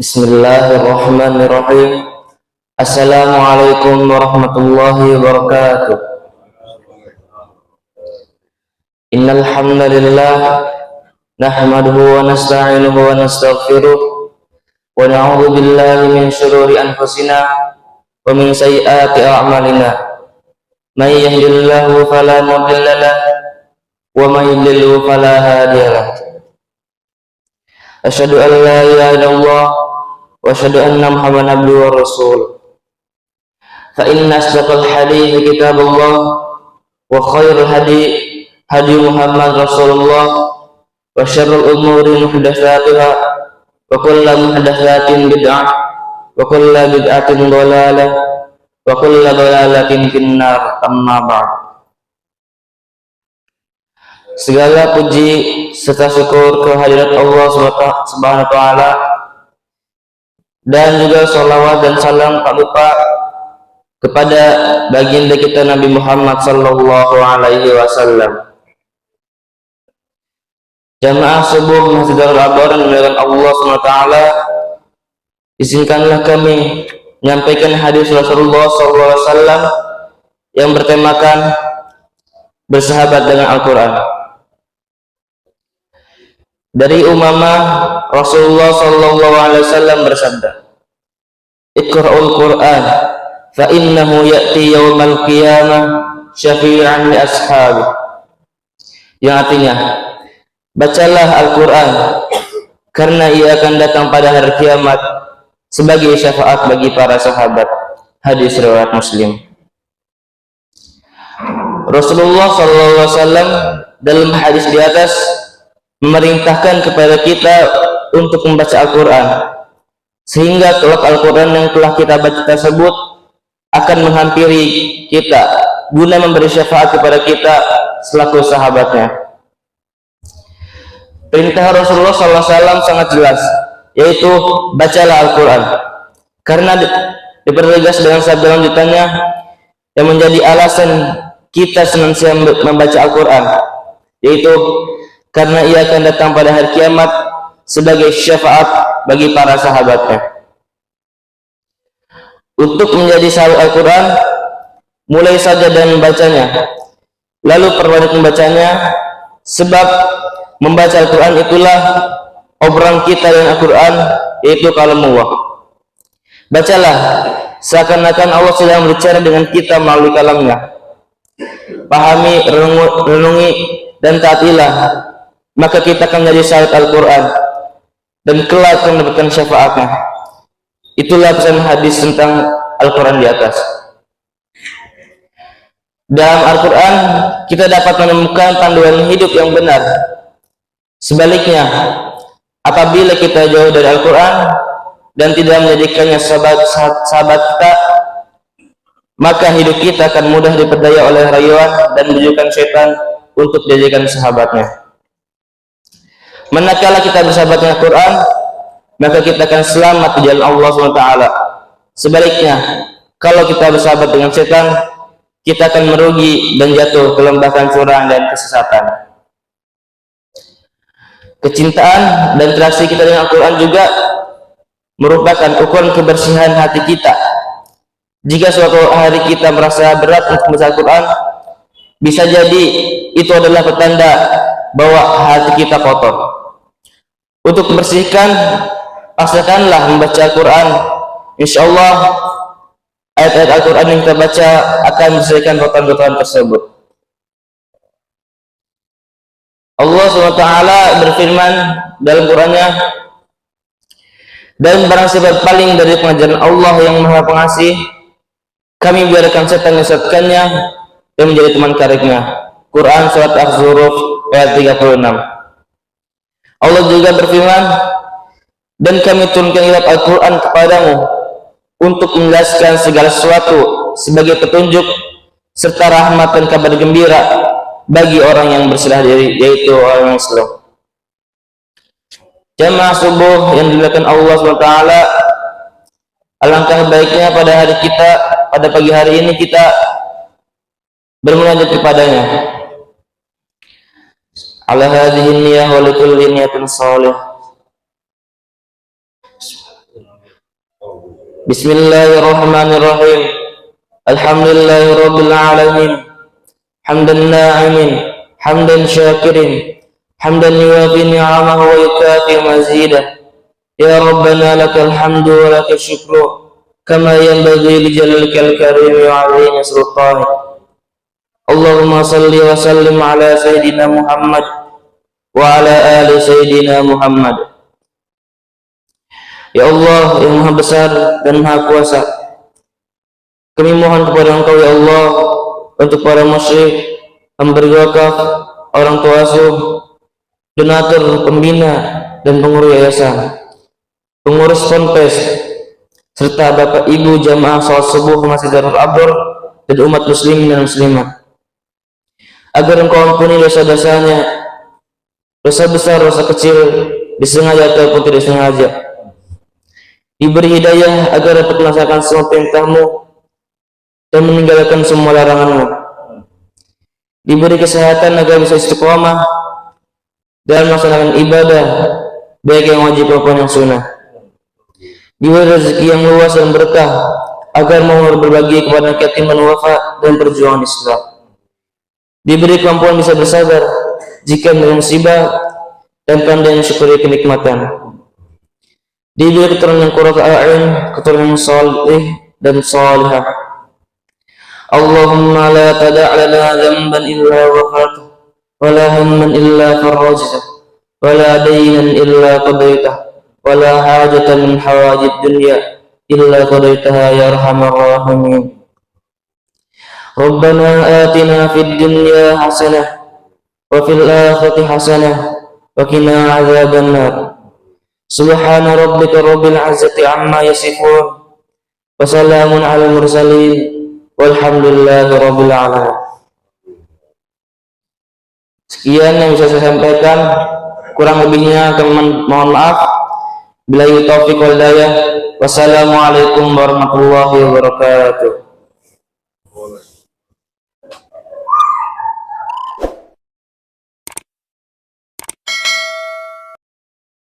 Bismillahirrahmanirrahim. Assalamualaikum warahmatullahi wabarakatuh. Innal hamdalillah nahmaduhu wa nasta'inuhu wa nastaghfiruh wa na'udzu billahi min shururi anfusina wa min sayyiati a'malina. May yahdihillahu fala mudilla lahu wa may yudlil fala hadiya lahu. Asyhadu an la ilaha illallah wa asyhadu anna Muhammadan abduhu wa rasuluh. Fa inna asdaqal hadithi kitabullah wa khairul hadi Muhammad Rasulullah wa syarrul umuri muhdatsatuha wa kullu muhdatsatin bid'ah wa kullu bid'atin dhalalah wa kullu dhalalatin finnar. Amma ba'd. Segala puji serta syukur kehadirat Allah Subhanahu wa taala, dan juga sholawat dan salam tak lupa kepada baginda kita Nabi Muhammad sallallahu alaihi wasallam. Jamaah subuh Masjid Darul Abar dengan Allah Subhanahu wa taala, izinkanlah kami menyampaikan hadis Rasulullah sallallahu alaihi wasallam yang bertemakan bersahabat dengan Al-Qur'an. Dari Umamah, Rasulullah sallallahu alaihi wasallam bersabda, "Iqra'ul Qur'an fa innahu ya'ti yaumal qiyamah syafi'an li ashabi." Yang artinya, bacalah Al-Qur'an karena ia akan datang pada hari kiamat sebagai syafaat bagi para sahabat. Hadis riwayat Muslim. Rasulullah sallallahu alaihi wasallam dalam hadis di atas memerintahkan kepada kita untuk membaca Al-Quran, sehingga kelak Al-Quran yang telah kita baca tersebut akan menghampiri kita guna memberi syafaat kepada kita selaku sahabatnya. Perintah Rasulullah SAW sangat jelas, yaitu bacalah Al-Quran, karena dipertegas dengan sabda lanjutannya yang menjadi alasan kita senantiasa membaca Al-Quran, yaitu karena ia akan datang pada hari kiamat sebagai syafaat bagi para sahabatnya. Untuk menjadi sahabat Al-Quran, mulai saja dan membacanya, lalu perbanyak membacanya, sebab membaca Al-Quran itulah obrolan kita dengan Al-Quran, yaitu kalamullah. Bacalah seakan-akan Allah sedang berbicara dengan kita melalui kalamnya. Pahami, renungi, dan taatilah, maka kita akan menjadi sahabat Al-Quran dan kelak akan mendapatkan syafaatnya. Itulah pesan hadis tentang Al-Quran di atas. Dalam Al-Quran kita dapat menemukan panduan hidup yang benar. Sebaliknya, apabila kita jauh dari Al-Quran dan tidak menjadikannya sahabat kita, maka hidup kita akan mudah diperdaya oleh rayuan dan bujukan setan untuk dijadikan sahabatnya. Manakala kita bersahabat dengan Quran, maka kita akan selamat di jalan Allah SWT. Sebaliknya, kalau kita bersahabat dengan setan, kita akan merugi dan jatuh ke lembah curang dan kesesatan. Kecintaan dan interaksi kita dengan Al-Quran juga merupakan ukuran kebersihan hati kita. Jika suatu hari kita merasa berat untuk membaca Al-Quran, bisa jadi itu adalah petanda bahwa hati kita kotor. Untuk membersihkan, paksakanlah membaca Al-Quran. Insya Allah ayat-ayat Al-Quran yang kita baca akan membersihkan kotoran-kotoran tersebut. Allah SWT berfirman dalam Qurannya, "Dan barang siapa paling dari pengajaran Allah yang Maha Pengasih, kami biarkan setan menyesatkannya dan menjadi teman karibnya." Quran surat Az-Zukhruf ayat 36. Allah juga berfirman, "Dan kami turunkan kitab Al-Quran kepadamu untuk menjelaskan segala sesuatu sebagai petunjuk serta rahmat dan kabar gembira bagi orang yang berserah diri, yaitu orang yang Islam." Jamaah subuh yang dimuliakan Allah SWT, alangkah baiknya pada pagi hari ini kita bermunajat kepadanya. Ala hadhihi niyyah wa likulli niyatin shalih. Bismillahirrahmanirrahim. Alhamdulillahirabbil alamin. Hamdan na'imin, hamdan syakirin, hamdan yuwafi ni'amahu wa yukafi mazidah. Ya Rabbana lakal hamdu wa lakal syukru kama yanbaghi li jalalika al-karim wa 'azimi sultanik. Allahumma salli wa sallim ala sayyidina Muhammad wa ala ali sayyidina Muhammad. Ya Allah yang Maha Besar dan Maha Kuasa, kami mohon kepada Engkau ya Allah untuk para musyrik, pemberi wakaf, orang tua asuh, donatur, pembina dan pengurus yayasan, pengurus ponpes, serta Bapak Ibu jamaah salat subuh Masjid Darul Abdur dan umat muslimin dan muslimat, agar Engkau ampuni dosa-dosanya, dosa besar, dosa kecil, disengaja ataupun tidak sengaja, diberi hidayah agar dapat melaksanakan semua perintah-Mu dan meninggalkan semua larangan-Mu, diberi kesehatan agar bisa istiqomah dan melaksanakan ibadah baik yang wajib maupun yang sunnah, diberi rezeki yang luas dan berkah agar mau berbagi kepada yatim dan wafa dan perjuangan Islam, diberi kemampuan bisa bersabar jika menerima musibah dan pandai mensyukuri kenikmatan, diberi keturunan yang qurratu a'yun, keturunan yang salih dan salihah. Allahumma la tada' lana dhanban illa ghafartahu wa la hamman illa farajtahu wa la daynan illa qadaytahu wa la hajatan min hawajid dunya illa qadaytaha ya arhamar rahimin. Rabbana atina fid dunya hasanah wa fil akhirati hasanah wa qina adzaban nar. Subhana rabbika rabbil izzati amma yasifun wa salamun alal mursalin walhamdulillahi rabbil alamin. Sekian yang bisa saya sampaikan, kurang lebihnya kami mohon maaf. Billahi taufiq wal hidayah. Wassalamualaikum warahmatullahi wabarakatuh.